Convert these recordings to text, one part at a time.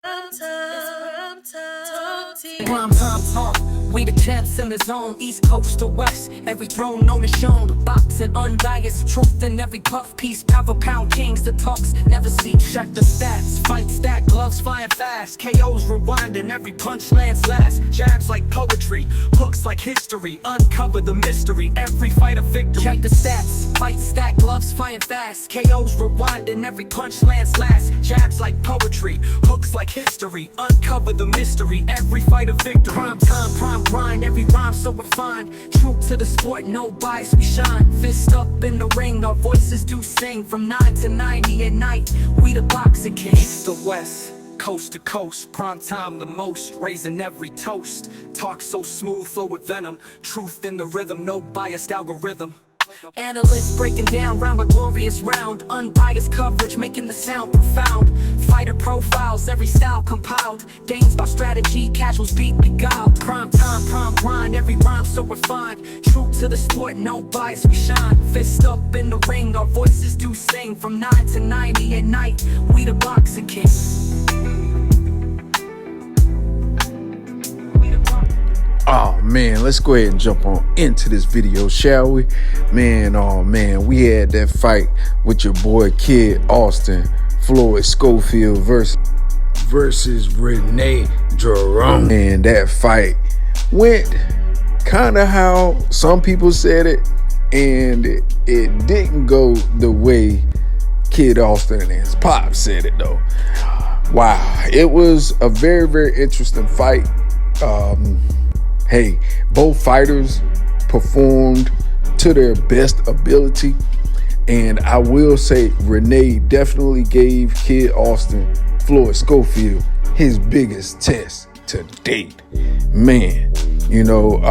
Prime time talk. We the champs in the zone, east coast to west. Every throne known is shown. The boxing unbiased, truth in every puff piece. Power pound kings, the talks never see. Check the stats, fight stack, gloves flying fast. KOs rewinding, every punch lands last. Jabs like poetry, hooks like history. Uncover the mystery, every fight a victory. Check the stats, fight stack, gloves flying fast. KOs rewinding, every punch lands last. Jabs like poetry, hooks like history. Uncover the mystery, every fight a victory. Prime time, prime grind, every rhyme so refined. True to the sport, no bias, we shine. Fist up in the ring, our voices do sing. From 9 to 90 at night, we the boxing kings. East to west, coast to coast, prime time the most. Raising every toast, talk so smooth, flow with venom. Truth in the rhythm, no biased algorithm. Analysts breaking down round by glorious round. Unbiased coverage making the sound profound. Fighter profiles, every style compiled. Games by strategy, casuals beat beguiled. Prime time, prime grind, every rhyme so refined. True to the sport, no bias, we shine. Fist up in the ring, our voices do sing. From 9 to 90 at night, we the boxing kings. Oh man, let's go ahead and jump on into this video, shall we? Man, oh man, we had that fight with your boy Kid Austin, Floyd Schofield versus Renee Giron. And that fight went kind of how some people said it, and it didn't go the way Kid Austin and his pop said it though. Wow, it was a very, very interesting fight. Hey, both fighters performed to their best ability. And I will say Renee definitely gave Kid Austin, Floyd Schofield, his biggest test to date. Man, you know,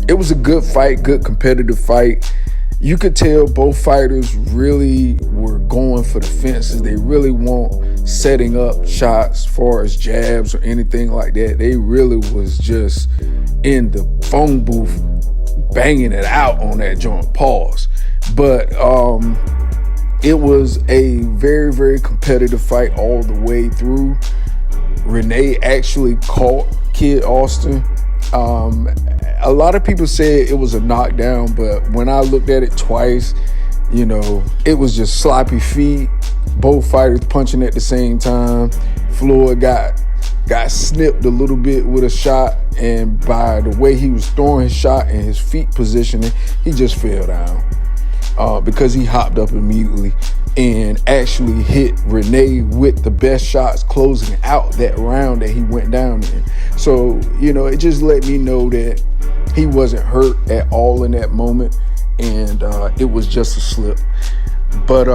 it was a good fight, good competitive fight. You could tell both fighters really were going for the fences. They really weren't setting up shots as far as jabs or anything like that. They really was just in the phone booth banging it out on that joint. Pause. But it was a very, very competitive fight all the way through. Renee actually caught Kid Austin. A lot of people said it was a knockdown, but when I looked at it twice, you know, it was just sloppy feet. Both fighters punching at the same time. Floyd got snipped a little bit with a shot, and by the way he was throwing his shot and his feet positioning, he just fell down because he hopped up immediately and actually hit Renee with the best shots closing out that round that he went down in. So, you know, it just let me know that he wasn't hurt at all in that moment, and it was just a slip. But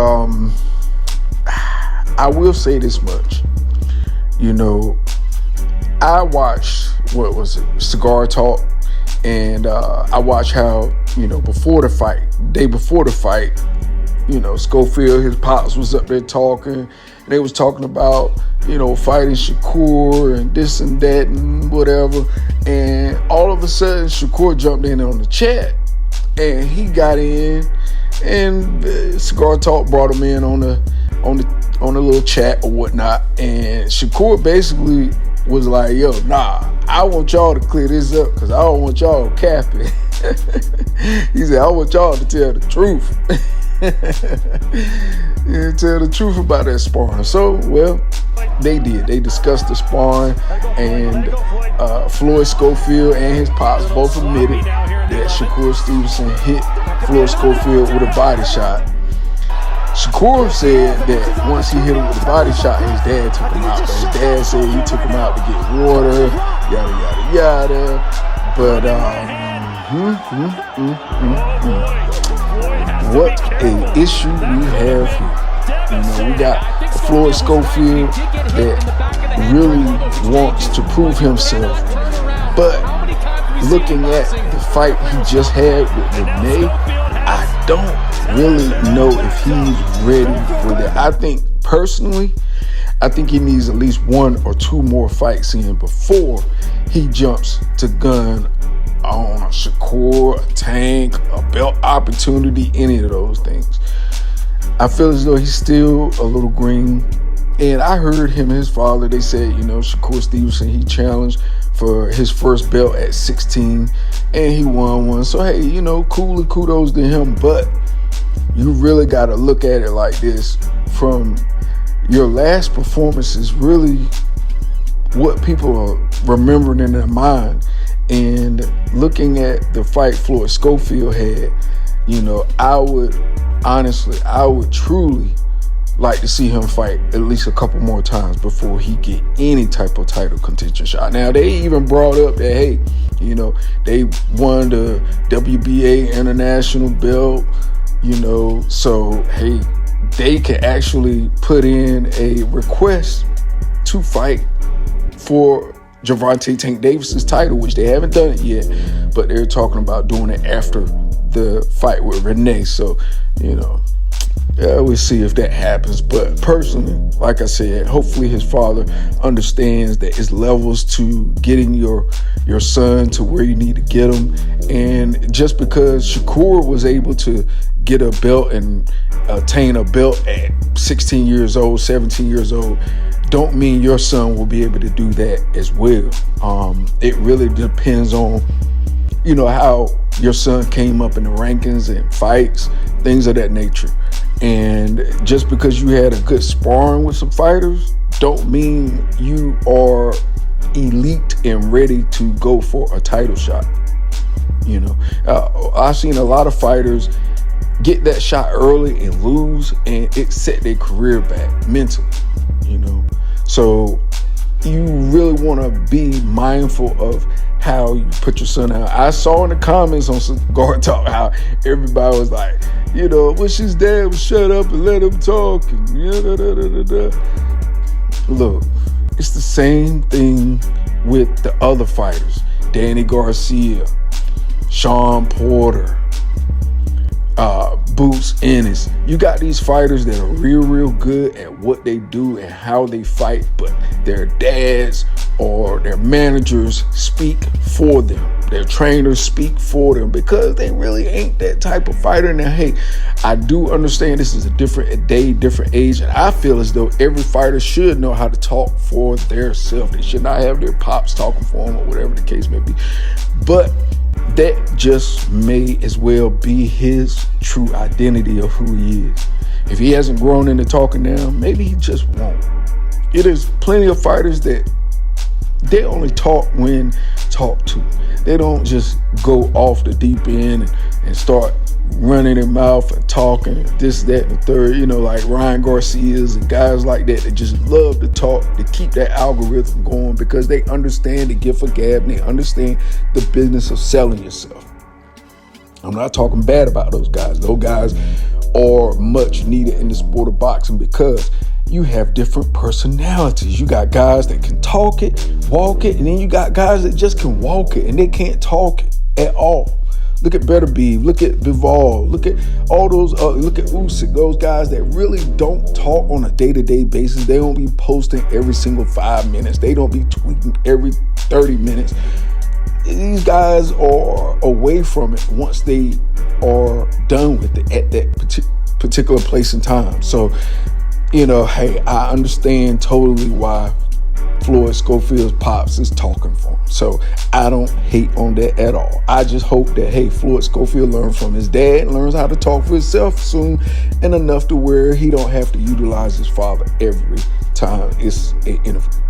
I will say this much. You know, I watched, what was it, Cigar Talk, and I watched how, you know, day before the fight, you know, Schofield, his pops was up there talking, and they was talking about, you know, fighting Shakur and this and that and whatever. And all of a sudden, Shakur jumped in on the chat, and he got in, and Cigar Talk brought him in on the little chat or whatnot. And Shakur basically was like, "Yo, nah, I want y'all to clear this up because I don't want y'all capping." He said, "I want y'all to tell the truth." Yeah, tell the truth about that sparring. So, well, they did. They discussed the sparring, and Floyd Schofield and his pops both admitted that Shakur Stevenson hit Floyd Schofield with a body shot. Shakur said that once he hit him with a body shot, his dad took him out. But his dad said he took him out to get water, yada, yada, yada. But, what an issue we have here. You know, we got Floyd Schofield that really wants to prove himself. But looking at the fight he just had with Renee, I don't really know if he's ready for that. I think, personally, he needs at least 1 or 2 more fights in before he jumps to gun on a Shakur, a Tank, a belt opportunity, any of those things. I feel as though he's still a little green And I heard him and his father, they said, Shakur Stevenson, he challenged for his first belt at 16 and he won one. So, hey, cool and kudos to him. But you really got to look at it like this. From your last performance is really what people are remembering in their mind. And looking at the fight Floyd Schofield had, I would truly like to see him fight at least a couple more times before he get any type of title contention shot. Now, they even brought up that, hey, they won the WBA international belt, so, hey, they can actually put in a request to fight for Gervonta Tank Davis's title, which they haven't done it yet, but they're talking about doing it after the fight with Renee. So, we'll see if that happens. But personally, like I said, hopefully his father understands that it's levels to getting your son to where you need to get him. And just because Shakur was able to get a belt and attain a belt at 16 years old, 17 years old, don't mean your son will be able to do that as well. It really depends on, how your son came up in the rankings and fights, things of that nature. And just because you had a good sparring with some fighters, don't mean you are elite and ready to go for a title shot. I've seen a lot of fighters get that shot early and lose, and it set their career back mentally, So you really want to be mindful of how you put your son out. I saw in the comments on Cigar Talk how everybody was like, wish his dad would shut up and let him talk. And Look, it's the same thing with the other fighters. Danny Garcia, Sean Porter, Boots Ennis. You got these fighters that are real good at what they do and how they fight, but their dads or their managers speak for them. Their trainers speak for them because they really ain't that type of fighter. Now, hey, I do understand this is a different day, different age, and I feel as though every fighter should know how to talk for their self. They should not have their pops talking for them or whatever the case may be. But that just may as well be his true identity of who he is. If he hasn't grown into talking now, maybe he just won't. It is plenty of fighters that they only talk when talked to. They don't just go off the deep end and start running their mouth and talking this, that, and the third, like Ryan Garcia's and guys like that just love to talk to keep that algorithm going because they understand the gift of gab and they understand the business of selling yourself. I'm not talking bad about those guys. Those guys are much needed in the sport of boxing because you have different personalities. You got guys that can talk it, walk it, and then you got guys that just can walk it and they can't talk it at all. Look at Better Beef, look at Bivol, look at all those, look at Usyk, those guys that really don't talk on a day-to-day basis. They don't be posting every single 5 minutes. They don't be tweeting every 30 minutes. These guys are away from it once they are done with it at that particular place and time. So, hey, I understand totally why Floyd Schofield's pops is talking for him. So I don't hate on that at all. I just hope that, hey, Floyd Schofield learns from his dad and learns how to talk for himself soon and enough to where he don't have to utilize his father every time it's an interview.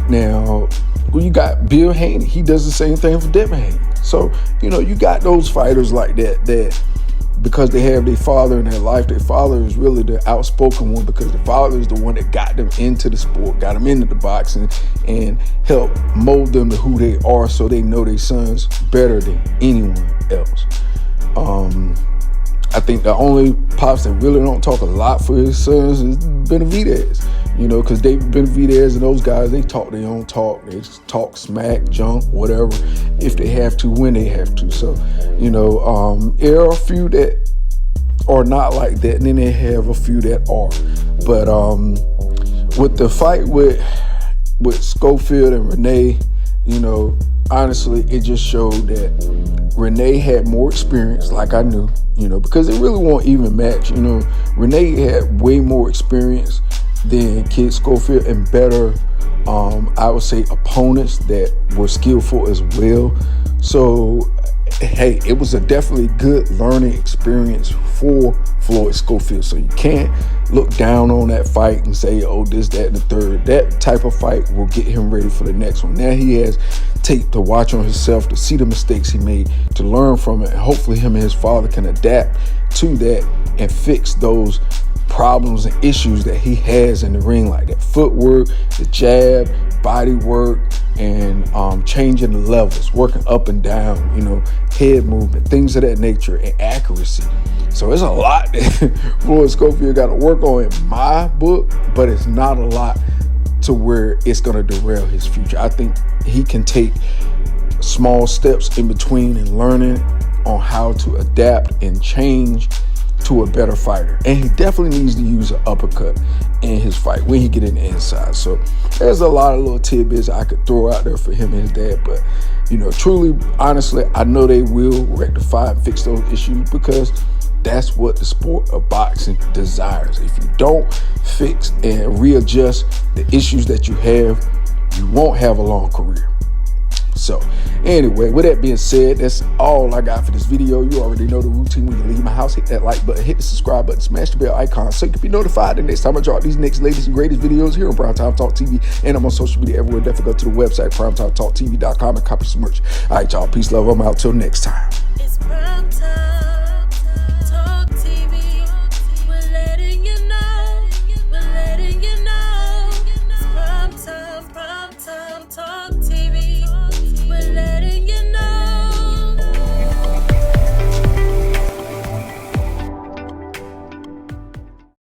Now, you got Bill Haney. He does the same thing for Devin Haney. So, you got those fighters like that because they have their father in their life. Their father is really the outspoken one because the father is the one that got them into the sport, got them into the boxing, and helped mold them to who they are so they know their sons better than anyone else. I think the only pops that really don't talk a lot for his sons is Benavidez, because David Benavidez and those guys, they talk their own talk. They talk smack, junk, whatever, if they have to, when they have to. So, there are a few that are not like that, and then they have a few that are. But with the fight with Schofield and Renee, honestly, it just showed that Renee had more experience, like I knew, because it really won't even match. Renee had way more experience than Kid Schofield, and better, I would say, opponents that were skillful as well. So, hey, it was a definitely good learning experience for Floyd Schofield. So you can't look down on that fight and say, oh, this, that, and the third. That type of fight will get him ready for the next one. Now he has tape to watch on himself, to see the mistakes he made, to learn from it, and hopefully him and his father can adapt to that and fix those problems and issues that he has in the ring, like that footwork, the jab, body work, and changing the levels, working up and down, head movement, things of that nature, and accuracy. So it's a lot that Floyd Schofield got to work on in my book, but it's not a lot to where it's going to derail his future. I think he can take small steps in between and learning on how to adapt and change to a better fighter. And he definitely needs to use an uppercut in his fight when he get in the inside. So there's a lot of little tidbits I could throw out there for him and his dad. But, truly, honestly, I know they will rectify and fix those issues, because that's what the sport of boxing desires. If you don't fix and readjust the issues that you have, you won't have a long career. So anyway, with that being said, that's all I got for this video. You already know the routine. When you leave my house, hit that like button, hit the subscribe button, smash the bell icon so you can be notified the next time I drop these next latest and greatest videos here on Primetime Talk TV. And I'm on social media everywhere. Definitely go to the website, primetimetalktv.com, and copy some merch. All right, y'all. Peace, love. I'm out till next time.